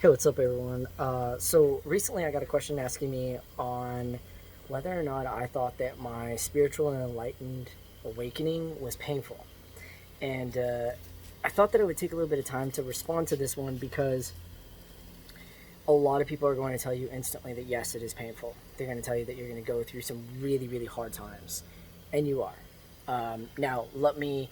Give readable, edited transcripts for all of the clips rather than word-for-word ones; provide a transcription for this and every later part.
Hey, what's up, everyone? So recently I got a question asking me on whether or not I thought that my spiritual and enlightened awakening was painful. And I thought that it would take a little bit of time to respond to this one because a lot of people are going to tell you instantly that yes, it is painful. They're going to tell you that you're going to go through some really, really hard times. And you are. Now, let me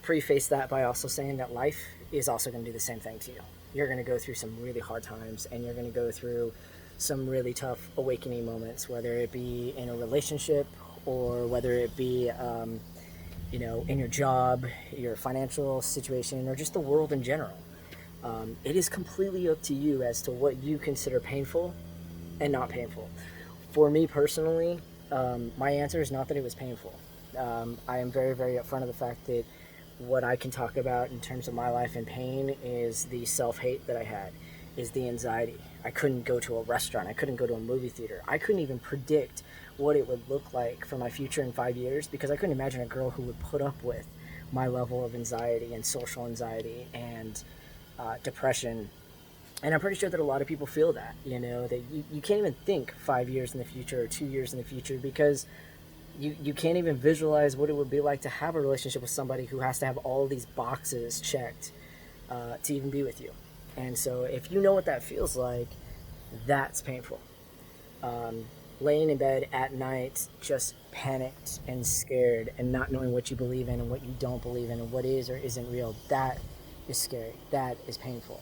preface that by also saying that life is also going to do the same thing to you. You're going to go through some really hard times and you're going to go through some really tough awakening moments, whether it be in a relationship or whether it be, in your job, your financial situation, or just the world in general. It is completely up to you as to what you consider painful and not painful. For me personally, my answer is not that it was painful. I am very, very upfront of the fact that what I can talk about in terms of my life and pain is the self-hate that I had, is the anxiety. I couldn't go to a restaurant. I couldn't go to a movie theater. I couldn't even predict what it would look like for my future in 5 years because I couldn't imagine a girl who would put up with my level of anxiety and social anxiety and depression. And I'm pretty sure that a lot of people feel that, that you can't even think 5 years in the future or 2 years in the future because you can't even visualize what it would be like to have a relationship with somebody who has to have all these boxes checked to even be with you. And so if you know what that feels like, that's painful. Laying in bed at night just panicked and scared and not knowing what you believe in and what you don't believe in and what is or isn't real, that is scary. That is painful.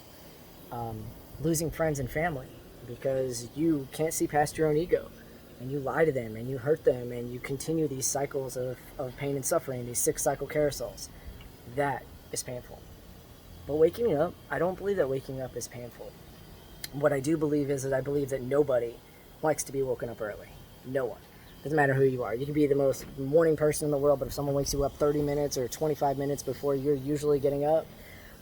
Losing friends and family because you can't see past your own ego and you lie to them and you hurt them and you continue these cycles of pain and suffering, these 6 cycle carousels. That is painful. But waking up, I don't believe that waking up is painful. What I do believe is that I believe that nobody likes to be woken up early. No one. Doesn't matter who you are. You can be the most morning person in the world, but if someone wakes you up 30 minutes or 25 minutes before you're usually getting up,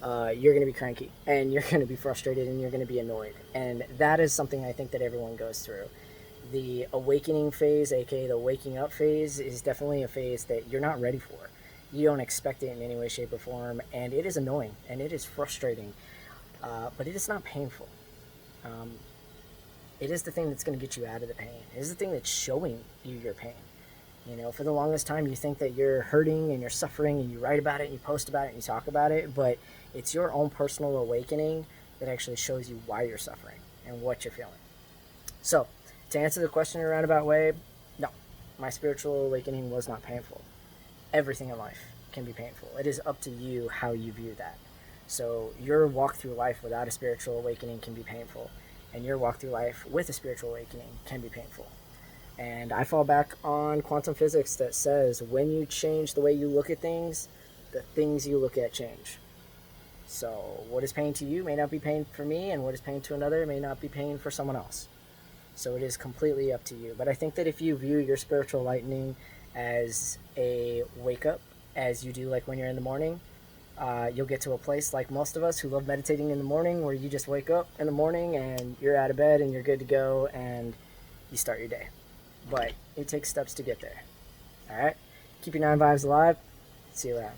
you're going to be cranky and you're going to be frustrated and you're going to be annoyed. And that is something I think that everyone goes through. The awakening phase, aka the waking up phase, is definitely a phase that you're not ready for. You don't expect it in any way, shape, or form, and it is annoying and it is frustrating, but it is not painful. Um, it is the thing that's going to get you out of the pain. It is the thing that's showing you your pain. For the longest time, you think that you're hurting and you're suffering, and you write about it, and you post about it, and you talk about it, but it's your own personal awakening that actually shows you why you're suffering and what you're feeling. So, to answer the question in a roundabout way, no, my spiritual awakening was not painful. Everything in life can be painful. It is up to you how you view that. So, your walk through life without a spiritual awakening can be painful, and your walk through life with a spiritual awakening can be painful. And I fall back on quantum physics that says when you change the way you look at things, the things you look at change. So, what is pain to you may not be pain for me, and what is pain to another may not be pain for someone else. So, it is completely up to you. But I think that if you view your spiritual lightning as a wake up, as you do like when you're in the morning, you'll get to a place like most of us who love meditating in the morning where you just wake up in the morning and you're out of bed and you're good to go and you start your day. But it takes steps to get there. All right? Keep your 9 vibes alive. See you around.